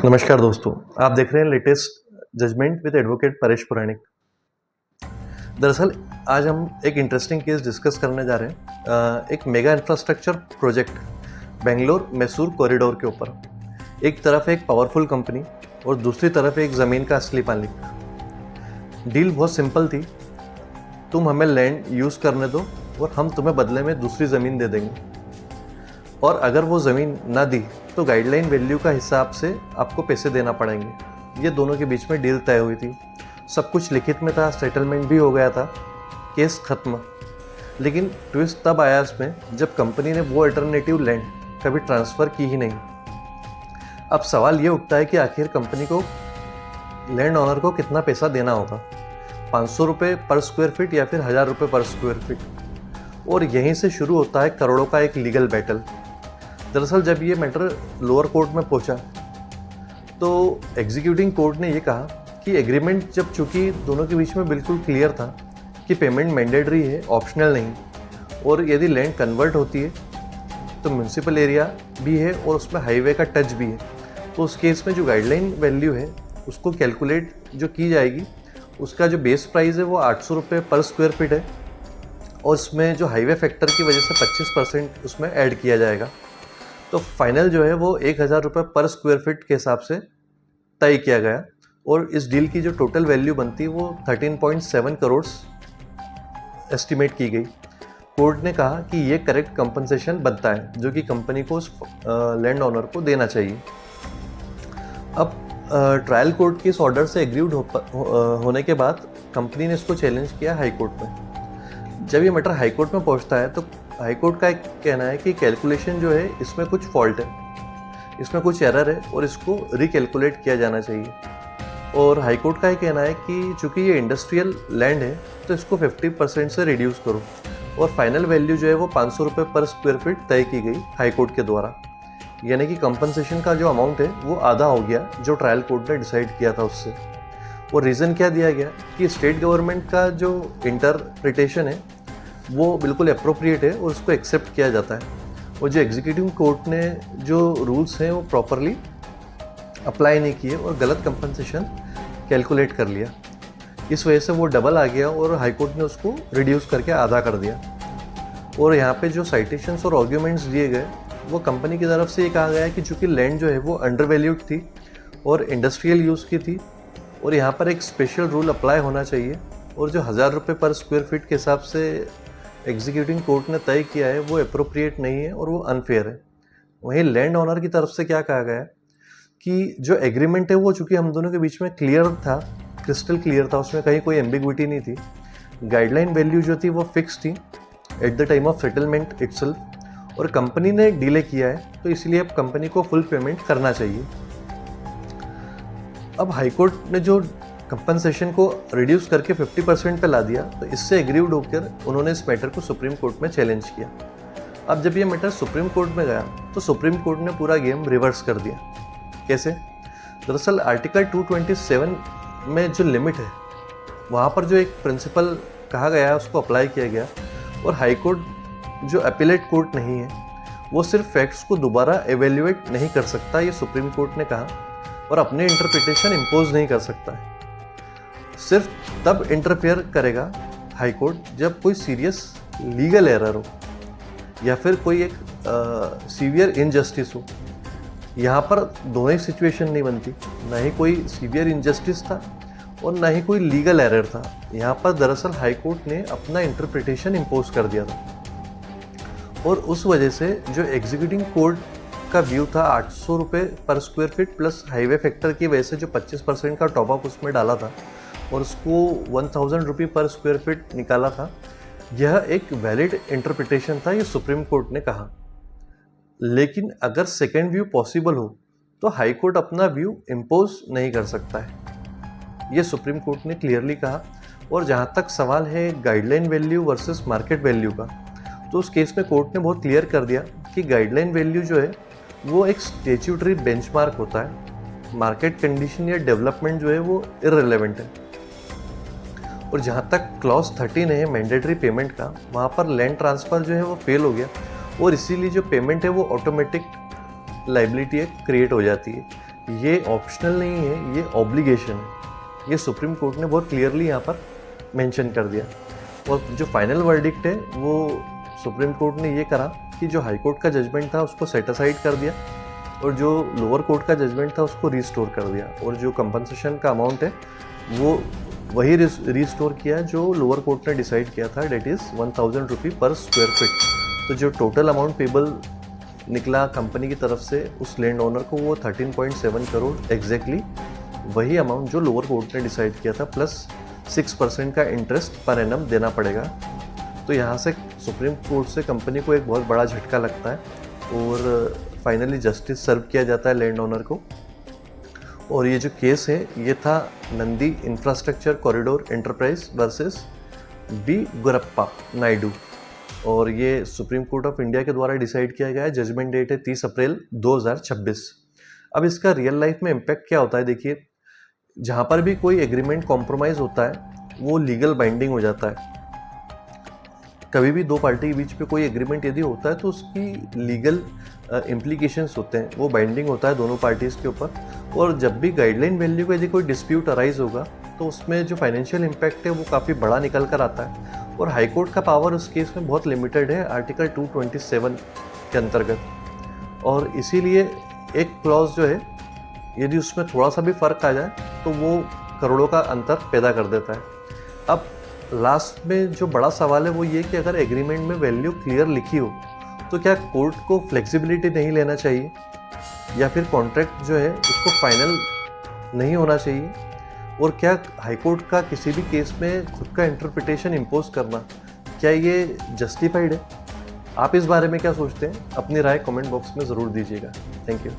नमस्कार दोस्तों, आप देख रहे हैं latest judgement with advocate Paresh Puranik. दरअसल आज हम एक इंटरेस्टिंग केस डिस्कस करने जा रहे हैं एक mega infrastructure project Bangalore Mysore corridor के ऊपर। एक तरफ एक पावरफुल कंपनी और दूसरी तरफ एक ज़मीन का असली मालिक। डील बहुत सिंपल थी, तुम हमें लैंड यूज़ करने दो और हम तुम्हें बदले में दूसरी ज़मीन दे देंगे, और अगर वो ज़मीन ना दी तो गाइडलाइन वैल्यू का हिसाब से आपको पैसे देना पड़ेंगे। ये दोनों के बीच में डील तय हुई थी, सब कुछ लिखित में था, सेटलमेंट भी हो गया था, केस ख़त्म। लेकिन ट्विस्ट तब आया इसमें जब कंपनी ने वो अल्टरनेटिव लैंड कभी ट्रांसफ़र की ही नहीं। अब सवाल ये उठता है कि आखिर कंपनी को लैंड ऑनर को कितना पैसा देना होगा, 500 रुपये पर स्क्वायर फीट या फिर 1000 रुपये पर स्क्वायर फीट। और यहीं से शुरू होता है करोड़ों का एक लीगल बैटल। दरअसल जब ये मैटर लोअर कोर्ट में पहुंचा तो एग्जीक्यूटिंग कोर्ट ने ये कहा कि एग्रीमेंट जब चूंकि दोनों के बीच में बिल्कुल क्लियर था कि पेमेंट मैंडेटरी है, ऑप्शनल नहीं, और यदि लैंड कन्वर्ट होती है तो म्यूनसिपल एरिया भी है और उसमें हाईवे का टच भी है, तो उस केस में जो गाइडलाइन वैल्यू है उसको कैलकुलेट जो की जाएगी, उसका जो बेस प्राइस है वो 800 रुपये पर स्क्वायर फीट है, और उसमें जो हाईवे फैक्टर की वजह से 25% उसमें ऐड किया जाएगा। तो फाइनल जो है वो 1000 रुपये पर स्क्वायर फीट के हिसाब से तय किया गया, और इस डील की जो टोटल वैल्यू बनती है वो 13.7 करोड़ एस्टिमेट की गई। कोर्ट ने कहा कि ये करेक्ट कंपनसेशन बनता है जो कि कंपनी को उस लैंड ऑनर को देना चाहिए। अब ट्रायल कोर्ट के इस ऑर्डर से एग्रीड होने के बाद कंपनी ने इसको चैलेंज किया हाई कोर्ट में। जब ये मैटर हाई कोर्ट में पहुंचता है तो हाई कोर्ट का एक कहना है कि कैलकुलेशन जो है इसमें कुछ फॉल्ट है, इसमें कुछ एरर है और इसको रिकैलकुलेट किया जाना चाहिए। और हाई कोर्ट का ये कहना है कि चूंकि ये इंडस्ट्रियल लैंड है तो इसको 50% से रिड्यूस करो, और फाइनल वैल्यू जो है वो 500 रुपये पर स्क्वायर फीट तय की गई हाई कोर्ट के द्वारा। यानी कि कंपनसेशन का जो अमाउंट है वो आधा हो गया जो ट्रायल कोर्ट ने डिसाइड किया था उससे। और रीज़न क्या दिया गया कि स्टेट गवर्नमेंट का जो इंटरप्रिटेशन है वो बिल्कुल अप्रोप्रिएट है और उसको एक्सेप्ट किया जाता है, और जो एग्जीक्यूटिव कोर्ट ने जो रूल्स हैं वो प्रॉपरली अप्लाई नहीं किए और गलत कंपनसेशन कैलकुलेट कर लिया। इस वजह से वो डबल आ गया और हाई कोर्ट ने उसको रिड्यूस करके आधा कर दिया। और यहाँ पे जो साइटेशंस और आर्ग्यूमेंट्स दिए गए वो कंपनी की तरफ से ये कहा गया है कि चूँकि लैंड जो है वो अंडर वैल्यूड थी और इंडस्ट्रियल यूज़ की थी, और यहाँ पर एक स्पेशल रूल अप्लाई होना चाहिए, और जो 1000 रुपये पर स्क्वायर फीट के हिसाब से एग्जीक्यूटिव कोर्ट ने तय किया है वो अप्रोप्रिएट नहीं है और वो अनफेयर है। वहीं लैंड ऑनर की तरफ से क्या कहा गया है कि जो एग्रीमेंट है वो चूंकि हम दोनों के बीच में क्लियर था, क्रिस्टल क्लियर था, उसमें कहीं कोई एम्बिग्विटी नहीं थी। गाइडलाइन वैल्यू जो थी वो फिक्स थी at the time of settlement itself, और कंपनी ने डिले किया है तो इसलिए अब कंपनी को फुल पेमेंट करना चाहिए। अब हाईकोर्ट ने जो कंपनसेशन को रिड्यूस करके 50% पे ला दिया, तो इससे एग्रीड होकर उन्होंने इस मैटर को सुप्रीम कोर्ट में चैलेंज किया। अब जब ये मैटर सुप्रीम कोर्ट में गया तो सुप्रीम कोर्ट ने पूरा गेम रिवर्स कर दिया। कैसे? दरअसल आर्टिकल 227 में जो लिमिट है वहाँ पर जो एक प्रिंसिपल कहा गया है उसको अप्लाई किया गया, और हाई कोर्ट जो अपीलेट कोर्ट नहीं है वो सिर्फ फैक्ट्स को दोबारा एवेल्युएट नहीं कर सकता, ये सुप्रीम कोर्ट ने कहा, और अपने इंटरप्रिटेशन इम्पोज नहीं कर सकता है। सिर्फ तब इंटरफेयर करेगा हाई कोर्ट जब कोई सीरियस लीगल एरर हो या फिर कोई एक सीवियर इनजस्टिस हो। यहाँ पर दोनों ही सिचुएशन नहीं बनती, ना ही कोई सीवियर इनजस्टिस था और ना ही कोई लीगल एरर था। यहाँ पर दरअसल हाई कोर्ट ने अपना इंटरप्रिटेशन इम्पोज कर दिया था, और उस वजह से जो एग्जीक्यूटिव कोर्ट का व्यू था 800 रुपये पर square feet plus highway factor की वजह से जो 25% का टॉपअप उसमें डाला था और उसको 1000 रुपये पर स्क्वायर फीट निकाला था, यह एक वैलिड इंटरप्रिटेशन था, ये सुप्रीम कोर्ट ने कहा। लेकिन अगर सेकेंड व्यू पॉसिबल हो तो हाई कोर्ट अपना व्यू इम्पोज नहीं कर सकता है, ये सुप्रीम कोर्ट ने क्लियरली कहा। और जहाँ तक सवाल है guideline value versus market value का, तो उस केस में कोर्ट ने बहुत क्लियर कर दिया कि गाइडलाइन वैल्यू जो है वो एक स्टैट्यूटरी बेंचमार्क होता है, मार्केट कंडीशन या डेवलपमेंट जो है वो इररिलेवेंट है। और जहाँ तक क्लॉज 13 है मैंडेटरी पेमेंट का, वहाँ पर लैंड ट्रांसफ़र जो है वो फेल हो गया, और इसीलिए जो पेमेंट है वो ऑटोमेटिक लाइबिलिटी क्रिएट हो जाती है। ये ऑप्शनल नहीं है, ये ऑब्लिगेशन है। ये सुप्रीम कोर्ट ने बहुत क्लियरली यहाँ पर मेंशन कर दिया। और जो फाइनल वर्डिक्ट है वो सुप्रीम कोर्ट ने ये करा कि जो हाई कोर्ट का जजमेंट था उसको सेट असाइड कर दिया और जो लोअर कोर्ट का जजमेंट था उसको रिस्टोर कर दिया, और जो कंपनसेशन का अमाउंट है वो वही रिस्टोर किया जो लोअर कोर्ट ने डिसाइड किया था, डेट इज़ 1000 रुपी पर स्क्वायर फीट। तो जो टोटल अमाउंट पेबल निकला कंपनी की तरफ से उस लैंड ओनर को वो 13.7 करोड़ एग्जैक्टली वही अमाउंट जो लोअर कोर्ट ने डिसाइड किया था, प्लस 6% का इंटरेस्ट पर एनम देना पड़ेगा। तो यहाँ से सुप्रीम कोर्ट से कंपनी को एक बहुत बड़ा झटका लगता है और फाइनली जस्टिस सर्व किया जाता है लैंड ओनर को। और ये जो केस है ये था Nandi infrastructure corridor enterprise versus B Gurappa Naidu, और ये सुप्रीम कोर्ट ऑफ इंडिया के द्वारा डिसाइड किया गया है। जजमेंट डेट है 30 अप्रैल 2026। अब इसका रियल लाइफ में इम्पैक्ट क्या होता है, देखिए जहाँ पर भी कोई एग्रीमेंट कॉम्प्रोमाइज़ होता है वो लीगल बाइंडिंग हो जाता है। कभी भी दो पार्टी के बीच में कोई एग्रीमेंट यदि होता है तो उसकी लीगल इम्प्लीकेशंस होते हैं, वो बाइंडिंग होता है दोनों पार्टीज़ के ऊपर। और जब भी गाइडलाइन वैल्यू का यदि कोई डिस्प्यूट अराइज होगा तो उसमें जो फाइनेंशियल इम्पैक्ट है वो काफ़ी बड़ा निकल कर आता है। और हाई कोर्ट का पावर उस केस में बहुत लिमिटेड है आर्टिकल 227 के अंतर्गत, और इसीलिए एक क्लॉज जो है यदि उसमें थोड़ा सा भी फ़र्क आ जाए तो वो करोड़ों का अंतर पैदा कर देता है। अब लास्ट में जो बड़ा सवाल है वो ये कि अगर एग्रीमेंट में वैल्यू क्लियर लिखी हो तो क्या कोर्ट को फ्लेक्सिबिलिटी नहीं लेना चाहिए, या फिर कॉन्ट्रैक्ट जो है उसको फाइनल नहीं होना चाहिए, और क्या हाई कोर्ट का किसी भी केस में खुद का इंटरप्रिटेशन इम्पोज करना क्या ये जस्टिफाइड है? आप इस बारे में क्या सोचते हैं? अपनी राय कमेंट बॉक्स में ज़रूर दीजिएगा। Thank you.